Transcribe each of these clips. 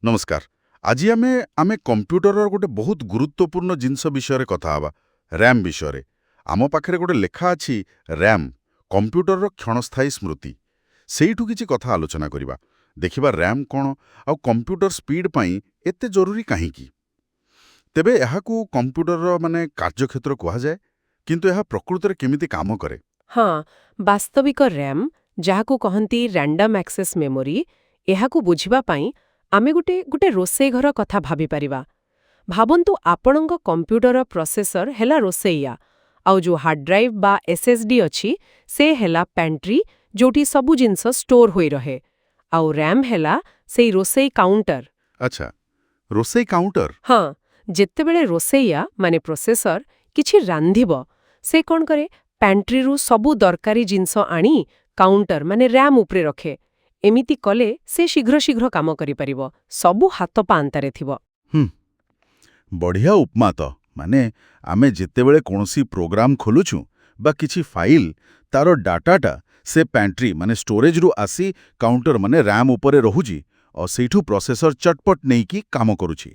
नमस्कार। आज आमे कंप्यूटर गोटे बहुत गुरुत्वपूर्ण जिनस विषय कथा हवा रैम विषय। आम पाखे गोटे लेखा अच्छी रैम कंप्यूटर क्षणस्थायी स्मृति सेठू किसी कथा आलोचना करवा देखिबा रैम कौन आउ कंप्यूटर स्पीड पाई एते जरूरी कहीं तेबे एहाकू कंप्यूटर माने कार्यक्षेत्र कहा जाए किंतु यह प्रकृत रे केमिति काम करे। हाँ, वास्तविक रैम जहाकू कहंती रैंडम एक्सेस मेमोरी एहाकू बुझिबा पाई आमे गोटे गोटे रोसई घर कथा भाभी परिवा। भाबंतु आपणंग कंप्यूटर प्रोसेसर हेला रोसैया आउ जो हार्ड ड्राइव बा एसएसडी अछि से हेला पैंट्री जोटी सबु जिंस स्टोर होई रहे आउ रैम हेला सेई रोसई काउंटर। अच्छा, रोसई काउंटर। हाँ, जेतेबेले रोसैया माने प्रोसेसर किछि रांधिब से कोन करे पैंट्री रु सबु दरकारी जिंस आनी काउंटर माने रैम उपरे रखे। एमिति कले से शीघ्र शीघ्र काम करि परिबो सबु हाथ पांतारे थिबो। बढ़िया उपमा तो माने आमे जितेबेले कोनोसी प्रोग्राम खोलुछु बा किछि फाइल तारो डाटाटा से पैंट्री माने स्टोरेज रु आसी काउंटर माने रैम उपरे रहुजी और सेठू प्रोसेसर चटपट नहीं की काम करूची।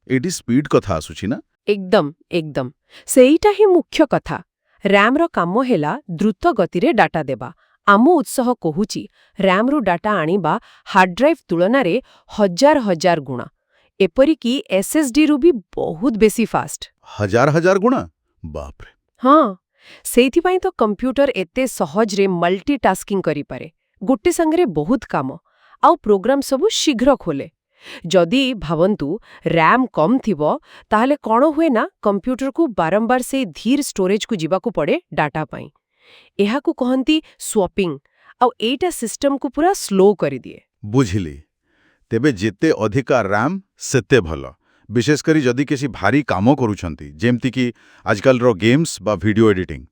एटी स्पीड कथा आसुची ना। एकदम एकदम सेईटा ही मुख्य कथा। रैम रो काम हेला द्रुत गति रे डाटा देबा। आमो उत्साह कहुची रैम रु डाटा आनिबा हार्ड ड्राइव तुलना रे हजार हजार गुणा एपरी की एसएसडी रु भी बहुत बेसी फास्ट। हजार हजार गुणा बाप रे। हाँ, सेइथि पाई तो कंप्यूटर एते सहज रे मल्टीटास्किंग करि पारे गोटे संगरे बहुत काम आउ प्रोग्राम सबु शीघ्र खोले। जदि भावंतु रैम कम थिबो ताहले कोण हुए ना कंप्यूटर को बारंबार से धीर स्टोरेज को जीवाकू पड़े डाटा पाई। एहाकू कहंती स्वैपिंग आउ एटा सिस्टम को पूरा स्लो करि दिए। बुझिली। तेबे जेते अधिका रैम सेते भलो विशेष करी जदि किसी भारी काम करूछंती जेमती कि आजकल रो गेम्स बा वीडियो एडिटिंग।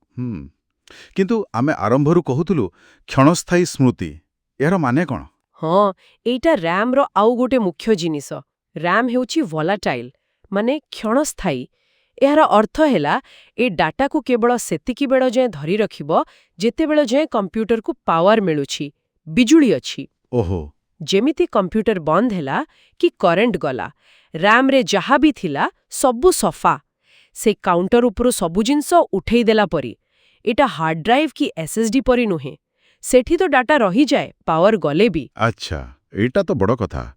किंतु आमे आरंभरू कहूतलु क्षणस्थायी स्मृति यार माने कोन। हाँ, एटा रैम रो आउ गोटे मुख्य जिनिस। रैम हेउची वोलाटाइल माने क्षणस्थायी। एहार अर्थ हेला ए डाटा को केवल सेतिकी बेଳ जाए धरी रखिबो जेतेबेଳ जाए कंप्यूटर को पावर मिलुछि बिजुली अछि। ओहो। जेमिति कंप्यूटर बंद हेला कि करेंट गला रैम रे जहा भी थिला सबु सफा से काउंटर उपरो सबु जिंस उठेई देला परी। एटा हार्ड ड्राइव की एसएसडी परी नुहे सेठी तो डाटा रही जाए पावर गले भी। अच्छा, एटा तो बड़ कथा।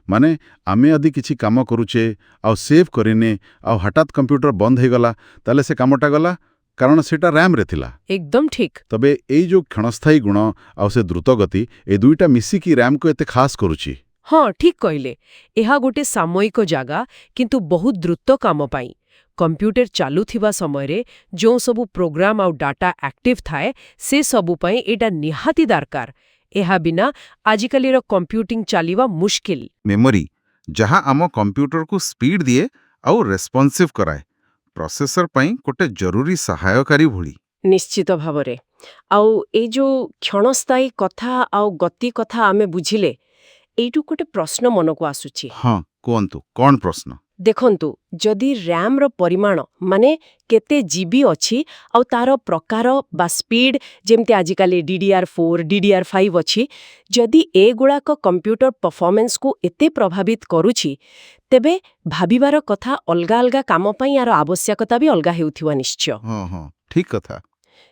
माने आमे आदि किछि काम करूचे आउ सेव करिने आउ हठात कंप्यूटर बंद हे गला ताले से कामटा गला कारण सेटा रैम रे थिला। एकदम ठीक। तबे एई जो क्षणस्थायी गुण आउ से द्रुत गति ए दुईटा मिसी की रैम को एते खास करूची। हाँ, ठीक कहले। एहा गोटे सामयिक जागा किंतु बहुत द्रुत काम पाई कंप्यूटर चालू थिबा समय रे जो सबु प्रोग्राम आउ डाटा एक्टिव थाए से सबु पाई एटा निहाती दरकार। एहा बिना आजिकाली रो कंप्यूटिंग चालीवा मुश्किल। मेमोरी जहां आम कंप्यूटर को स्पीड दिए आउ रेस्पॉन्सिव कराए प्रोसेसर पाई कोटे जरूरी सहायकारी भूली। निश्चित भावरे आउ ए जो क्षणस्थायी कथा आउ गति कथा आमे बुझिले एइटु कोटे प्रश्न मन को आसुची। हाँ, कोंतु कौन प्रश्न। देखंतु जदि रैम रो परिमाण माने केते जीबी अछि आउ तारो प्रकार बा स्पीड जेमते आजिकाली DDR4 DDR5 अछि जदि ए गुड़ाक कंप्यूटर परफॉर्मेंस को एते प्रभावित करूछि तेबे भाबिबार कथा अलगा अलगा काम पई यार आवश्यकता भी अलगा हेउथिवा निश्चय। हाँ, ठीक कथा।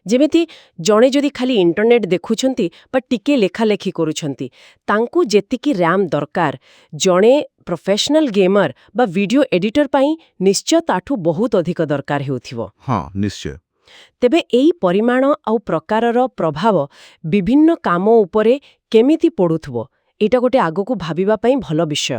जेमिति जणे जदि खाली इंटरनेट देखुछंती बा टिके लेखा लेखी करूछंती तांकू जेतिकी रैम दरकार जणे प्रोफेशनल गेमर बा वीडियो एडिटर पाई निश्चय ताठू बहुत अधिक दरकार हेउथिवो। हाँ, निश्चय। तेबे एई परिमाण आउ प्रकारर प्रभाव विभिन्न काम उपरे केमिति पडुथबो एटा गोटे आगो को भाबिबा पाई भलो विषय।